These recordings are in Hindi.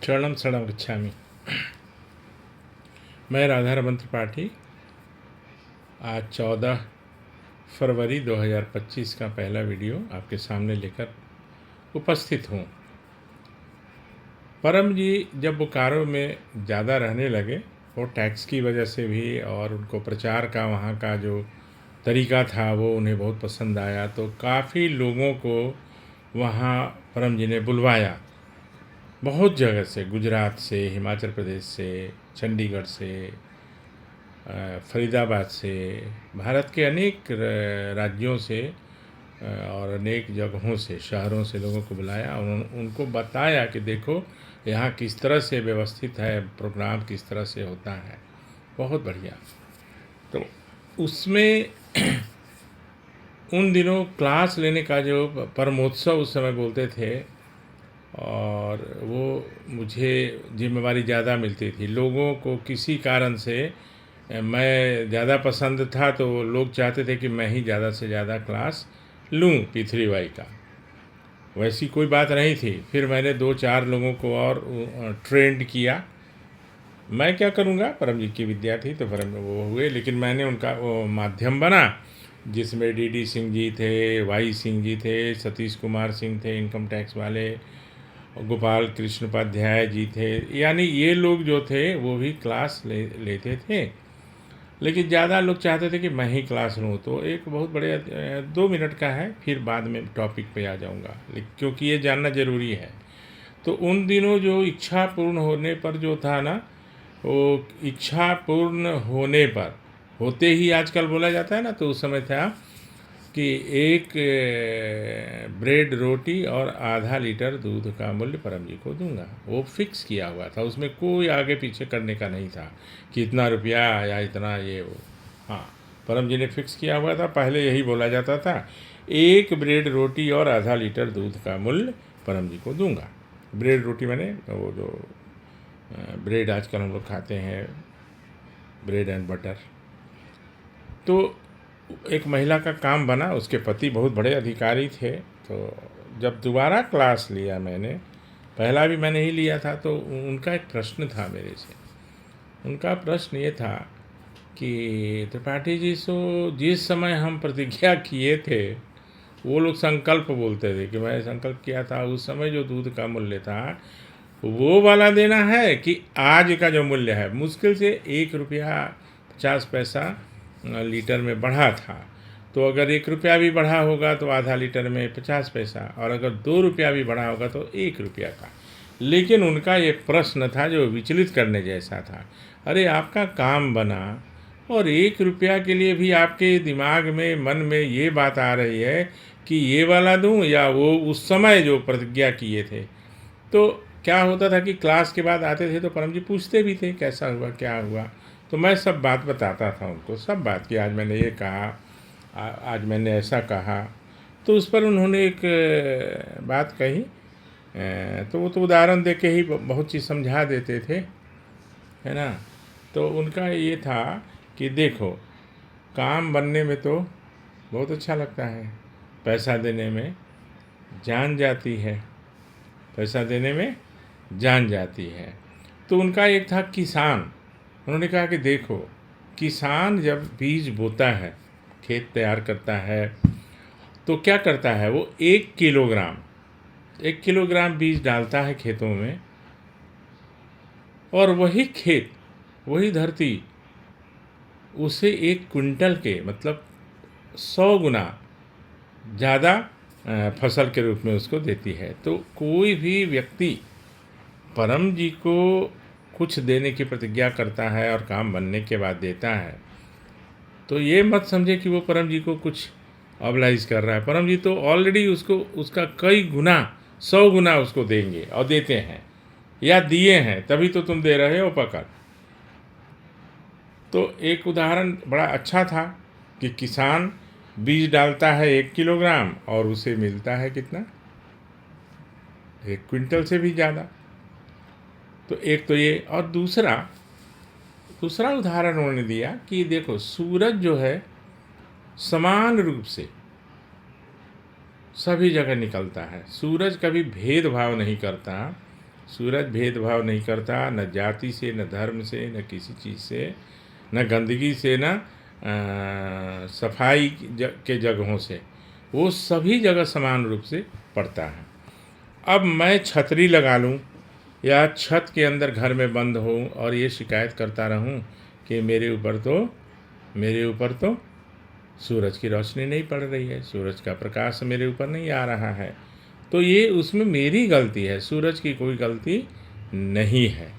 शरणम शरणम गच्छामि। मैं राधा रमन त्रिपाठी आज 14 फरवरी 2025 का पहला वीडियो आपके सामने लेकर उपस्थित हूँ। परम जी जब बोकारो में ज़्यादा रहने लगे, वो टैक्स की वजह से भी और उनको प्रचार का वहाँ का जो तरीका था वो उन्हें बहुत पसंद आया, तो काफ़ी लोगों को वहाँ परम जी ने बुलवाया। बहुत जगह से, गुजरात से, हिमाचल प्रदेश से, चंडीगढ़ से, फरीदाबाद से, भारत के अनेक राज्यों से और अनेक जगहों से, शहरों से लोगों को बुलाया और उनको बताया कि देखो यहाँ किस तरह से व्यवस्थित है, प्रोग्राम किस तरह से होता है। बहुत बढ़िया। तो उसमें उन दिनों क्लास लेने का जो परमोत्सव उस समय बोलते थे, और वो मुझे जिम्मेवारी ज़्यादा मिलती थी। लोगों को किसी कारण से मैं ज़्यादा पसंद था, तो लोग चाहते थे कि मैं ही ज़्यादा से ज़्यादा क्लास लूँ P3Y का। वैसी कोई बात नहीं थी। फिर मैंने 2-4 लोगों को और ट्रेंड किया। मैं क्या करूँगा, परम जी की विद्या थी तो परम वो हुए, लेकिन मैंने उनका वो माध्यम बना जिसमें DD सिंह जी थे, वाई सिंह जी थे, सतीश कुमार सिंह थे इनकम टैक्स वाले, गोपाल कृष्ण उपाध्याय जी थे, यानी ये लोग जो थे वो भी क्लास लेते थे। लेकिन ज़्यादा लोग चाहते थे कि मैं ही क्लास लूँ। तो एक बहुत बड़े 2 मिनट का है, फिर बाद में टॉपिक पे आ जाऊँगा, क्योंकि ये जानना ज़रूरी है। तो उन दिनों जो इच्छा पूर्ण होने पर जो था ना, वो इच्छा पूर्ण होने पर, होते ही आजकल बोला जाता है ना, तो उस समय था कि एक ब्रेड रोटी और आधा लीटर दूध का मूल्य परम जी को दूंगा। वो फिक्स किया हुआ था, उसमें कोई आगे पीछे करने का नहीं था कि इतना रुपया या इतना ये वो। हाँ, परम जी ने फिक्स किया हुआ था। पहले यही बोला जाता था, एक ब्रेड रोटी और आधा लीटर दूध का मूल्य परम जी को दूंगा। ब्रेड रोटी मैंने वो जो ब्रेड आजकल हम लोग खाते हैं, ब्रेड एंड बटर। तो एक महिला का काम बना, उसके पति बहुत बड़े अधिकारी थे। तो जब दोबारा क्लास लिया मैंने, पहला भी मैंने ही लिया था, तो उनका एक प्रश्न था मेरे से। उनका प्रश्न ये था कि त्रिपाठी जी, सो जिस समय हम प्रतिज्ञा किए थे, वो लोग संकल्प बोलते थे कि मैं संकल्प किया था, उस समय जो दूध का मूल्य था वो वाला देना है कि आज का जो मूल्य है, मुश्किल से 1 रुपया 50 पैसा लीटर में बढ़ा था। तो अगर 1 रुपया भी बढ़ा होगा तो आधा लीटर में 50 पैसा, और अगर 2 रुपया भी बढ़ा होगा तो 1 रुपया का। लेकिन उनका ये प्रश्न था जो विचलित करने जैसा था। अरे आपका काम बना और 1 रुपया के लिए भी आपके दिमाग में, मन में ये बात आ रही है कि ये वाला दूं या वो उस समय जो प्रतिज्ञा किए थे। तो क्या होता था कि क्लास के बाद आते थे तो परम जी पूछते भी थे कैसा हुआ, क्या हुआ। तो मैं सब बात बताता था उनको, सब बात कि आज मैंने ये कहा, आज मैंने ऐसा कहा। तो उस पर उन्होंने एक बात कही, तो वो तो उदाहरण दे के ही बहुत चीज़ समझा देते थे, है ना। तो उनका ये था कि देखो, काम बनने में तो बहुत अच्छा लगता है, पैसा देने में जान जाती है, पैसा देने में जान जाती है। तो उनका एक था किसान। उन्होंने कहा कि देखो, किसान जब बीज बोता है, खेत तैयार करता है, तो क्या करता है, वो 1 किलोग्राम बीज डालता है खेतों में, और वही खेत, वही धरती उसे 1 क्विंटल के, मतलब 100 गुना ज़्यादा फसल के रूप में उसको देती है। तो कोई भी व्यक्ति परम जी को कुछ देने की प्रतिज्ञा करता है और काम बनने के बाद देता है, तो ये मत समझे कि वो परम जी को कुछ ऑबलाइज कर रहा है। परम जी तो ऑलरेडी उसको उसका कई गुना, 100 गुना उसको देंगे और देते हैं, या दिए हैं, तभी तो तुम दे रहे हो पकड़। तो एक उदाहरण बड़ा अच्छा था कि किसान बीज डालता है 1 किलोग्राम और उसे मिलता है कितना, 1 क्विंटल से भी ज़्यादा। तो एक तो ये, और दूसरा उदाहरण उन्होंने दिया कि देखो, सूरज जो है समान रूप से सभी जगह निकलता है, सूरज कभी भेदभाव नहीं करता, सूरज भेदभाव नहीं करता, न जाति से, न धर्म से, न किसी चीज़ से, न गंदगी से, न सफाई के जगहों से। वो सभी जगह समान रूप से पड़ता है। अब मैं छतरी लगा लूँ या छत के अंदर घर में बंद हूँ और ये शिकायत करता रहूँ कि मेरे ऊपर तो सूरज की रोशनी नहीं पड़ रही है, सूरज का प्रकाश मेरे ऊपर नहीं आ रहा है, तो ये उसमें मेरी गलती है, सूरज की कोई गलती नहीं है।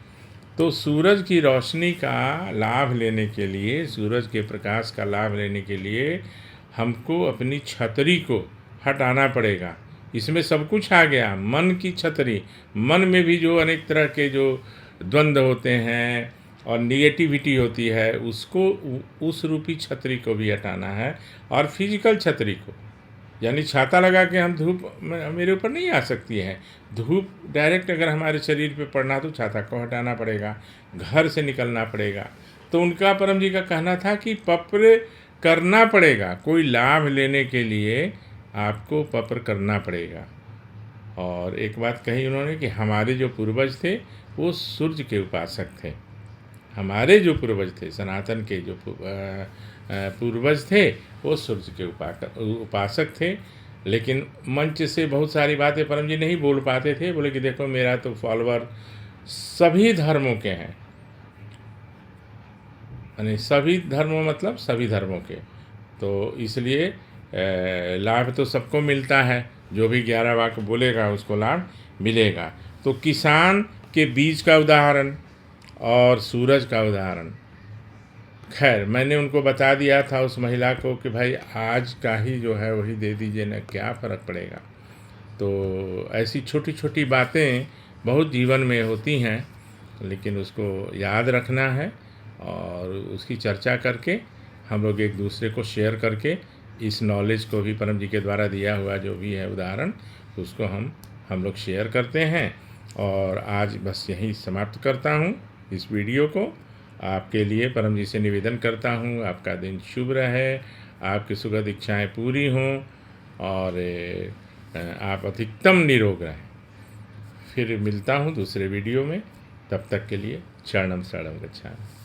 तो सूरज की रोशनी का लाभ लेने के लिए, सूरज के प्रकाश का लाभ लेने के लिए हमको अपनी छतरी को हटाना पड़ेगा। इसमें सब कुछ आ गया, मन की छतरी। मन में भी जो अनेक तरह के जो द्वंद्व होते हैं और निगेटिविटी होती है, उसको उस रूपी छतरी को भी हटाना है। और फिजिकल छतरी को, यानी छाता लगा के हम धूप मेरे ऊपर नहीं आ सकती है। धूप डायरेक्ट अगर हमारे शरीर पे पड़ना तो छाता को हटाना पड़ेगा, घर से निकलना पड़ेगा। तो उनका परम जी का कहना था कि पप्र करना पड़ेगा, कोई लाभ लेने के लिए आपको पप्र करना पड़ेगा। और एक बात कही उन्होंने कि हमारे जो पूर्वज थे वो सूर्य के उपासक थे। हमारे जो पूर्वज थे, सनातन के जो पूर्वज थे, वो सूर्य के उपासक थे। लेकिन मंच से बहुत सारी बातें परम जी नहीं बोल पाते थे। बोले कि देखो मेरा तो फॉलोअर सभी धर्मों के हैं, यानी सभी धर्मों मतलब सभी धर्मों के। तो इसलिए लाभ तो सबको मिलता है, जो भी 11 वाक्य बोलेगा उसको लाभ मिलेगा। तो किसान के बीज का उदाहरण और सूरज का उदाहरण, खैर मैंने उनको बता दिया था उस महिला को कि भाई आज का ही जो है वही दे दीजिए ना, क्या फ़र्क पड़ेगा। तो ऐसी छोटी छोटी बातें बहुत जीवन में होती हैं, लेकिन उसको याद रखना है और उसकी चर्चा करके हम लोग एक दूसरे को शेयर करके इस नॉलेज को भी परम जी के द्वारा दिया हुआ जो भी है उदाहरण, उसको हम लोग शेयर करते हैं। और आज बस यहीं समाप्त करता हूँ इस वीडियो को। आपके लिए परम जी से निवेदन करता हूँ, आपका दिन शुभ रहे, आपकी सुखद इच्छाएँ पूरी हों और आप अधिकतम निरोग रहें। फिर मिलता हूँ दूसरे वीडियो में, तब तक के लिए शरणम शरणम गच्छामि।